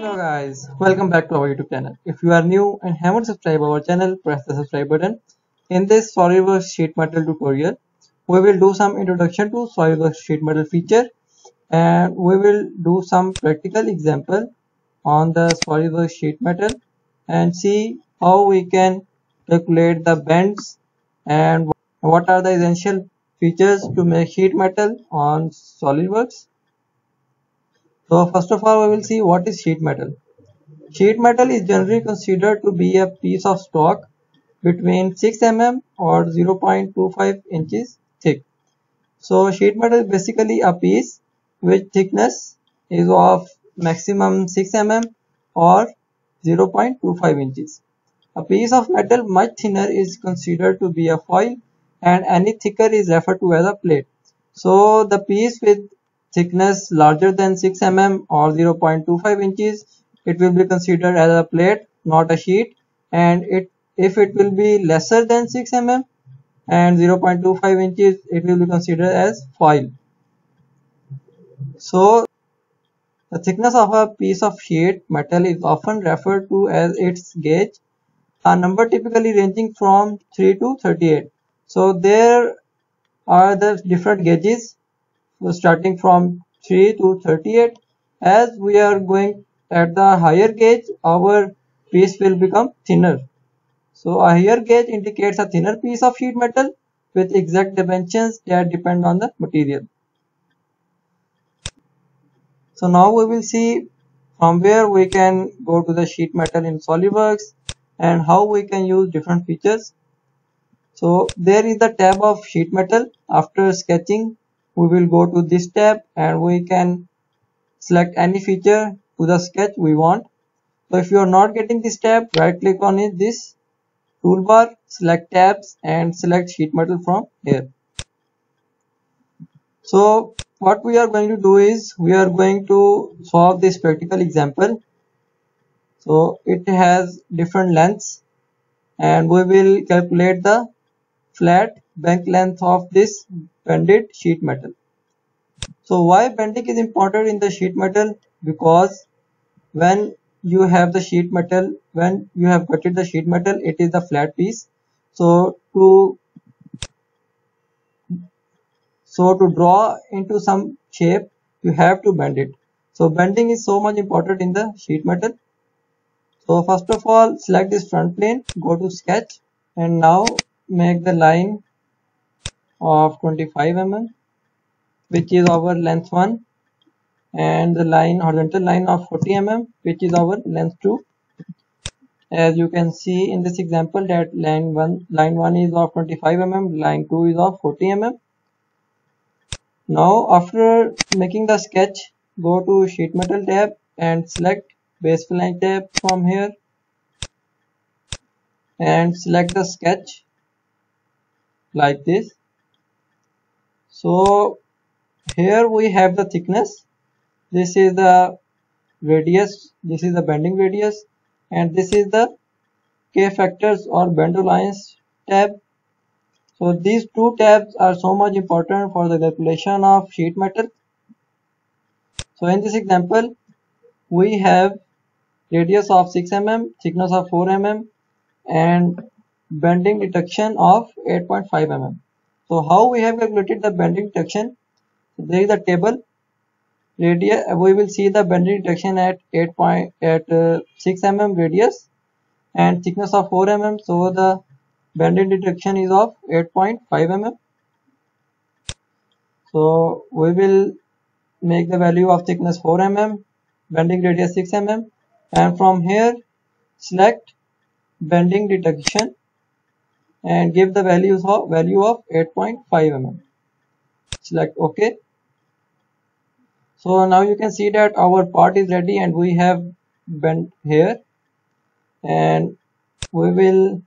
Hello guys, welcome back to our YouTube channel. If you are new and haven't subscribed our channel, press the subscribe button. In this Solidworks Sheet Metal tutorial, we will do some introduction to Solidworks Sheet Metal feature and we will do some practical example on the Solidworks Sheet Metal and see how we can calculate the bends and what are the essential features to make sheet metal on Solidworks. So first of all, we will see what is sheet metal. Sheet metal is generally considered to be a piece of stock between 6 mm or 0.25 inches thick. So sheet metal is basically a piece which thickness is of maximum 6 mm or 0.25 inches. A piece of metal much thinner is considered to be a foil and any thicker is referred to as a plate. So the piece with thickness larger than 6 mm or 0.25 inches, it will be considered as a plate, not a sheet, and if it will be lesser than 6 mm and 0.25 inches, it will be considered as foil. So the thickness of a piece of sheet metal is often referred to as its gauge, a number typically ranging from 3 to 38. So there are the different gauges starting from 3 to 38. As we are going at the higher gauge, our piece will become thinner. So a higher gauge indicates a thinner piece of sheet metal with exact dimensions that depend on the material. So now we will see from where we can go to the sheet metal in Solidworks and how we can use different features. So there is the tab of sheet metal. After sketching, we will go to this tab and we can select any feature to the sketch we want. So if you are not getting this tab, right click on it, this toolbar, select tabs and select sheet metal from here. So what we are going to do is we are going to solve this practical example. So it has different lengths and we will calculate the flat bend length of this bended sheet metal. So why bending is important in the sheet metal? Because when you have the sheet metal, when you have cutted the sheet metal, it is the flat piece. So to draw into some shape, you have to bend it. So bending is so much important in the sheet metal. So first of all, select this front plane, go to sketch and now make the line of 25 mm, which is our length 1, and the horizontal line of 40 mm, which is our length 2. As you can see in this example that line 1 is of 25 mm, line 2 is of 40 mm. Now after making the sketch, go to sheet metal tab and select base flange tab from here and select the sketch like this. So here we have the thickness, this is the radius, this is the bending radius, and this is the K factors or bend lines tab. So these two tabs are so much important for the calculation of sheet metal. So in this example, we have radius of 6 mm, thickness of 4 mm, and bending detection of 8.5 mm. So how we have calculated the bending detection? There is a table. Radius, we will see the bending detection at 6 mm radius and thickness of 4 mm. So the bending detection is of 8.5 mm. So we will make the value of thickness 4 mm, bending radius 6 mm, and from here select bending detection and give the value of 8.5 mm. Select OK. So now you can see that our part is ready and we have bent here, and we will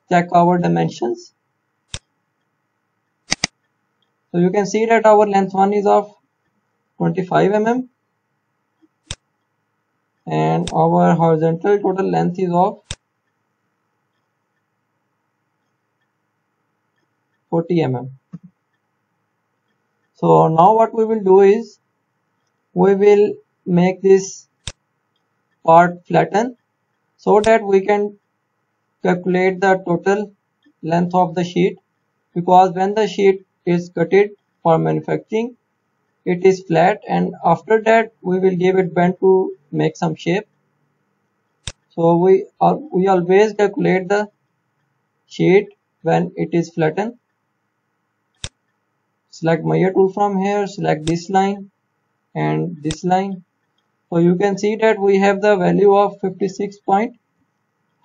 check our dimensions. So you can see that our length 1 is of 25 mm and our horizontal total length is of 40 mm. So now what we will do is we will make this part flatten so that we can calculate the total length of the sheet, because when the sheet is cutted for manufacturing it is flat, and after that we will give it bend to make some shape. So we always calculate the sheet when it is flattened. Select measure tool from here, select this line and this line. So you can see that we have the value of 56.52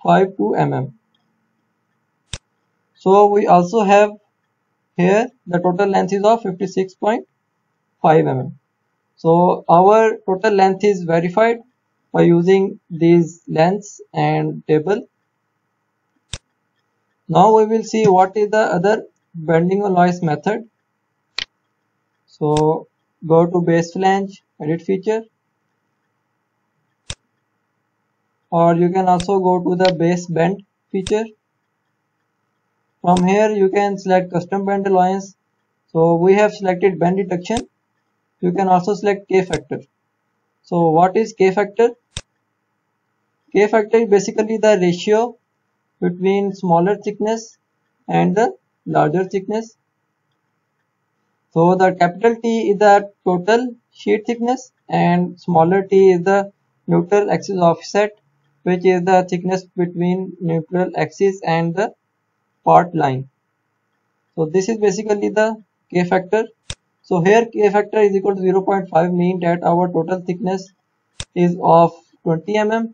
mm. So we also have here the total length is of 56.5 mm. So our total length is verified by using these lengths and table. Now we will see what is the other bending alloys method. So go to Base Flange, edit feature, or you can also go to the base bend feature. From here you can select custom bend alloys. So we have selected bend detection. You can also select K factor. So what is K factor? K factor is basically the ratio between smaller thickness and the larger thickness. So the capital T is the total sheet thickness and smaller t is the neutral axis offset, which is the thickness between neutral axis and the part line. So this is basically the K factor. So here K factor is equal to 0.5, mean that our total thickness is of 20 mm,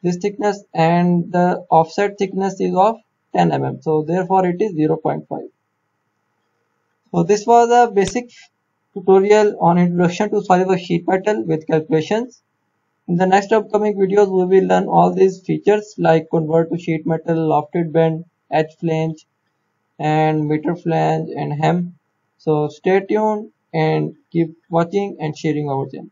this thickness, and the offset thickness is of 10 mm. So therefore it is 0.5. So this was a basic tutorial on introduction to Solidworks sheet metal with calculations. In the next upcoming videos we will learn all these features like convert to sheet metal, lofted bend, edge flange and meter flange and hem. So stay tuned and keep watching and sharing our channel.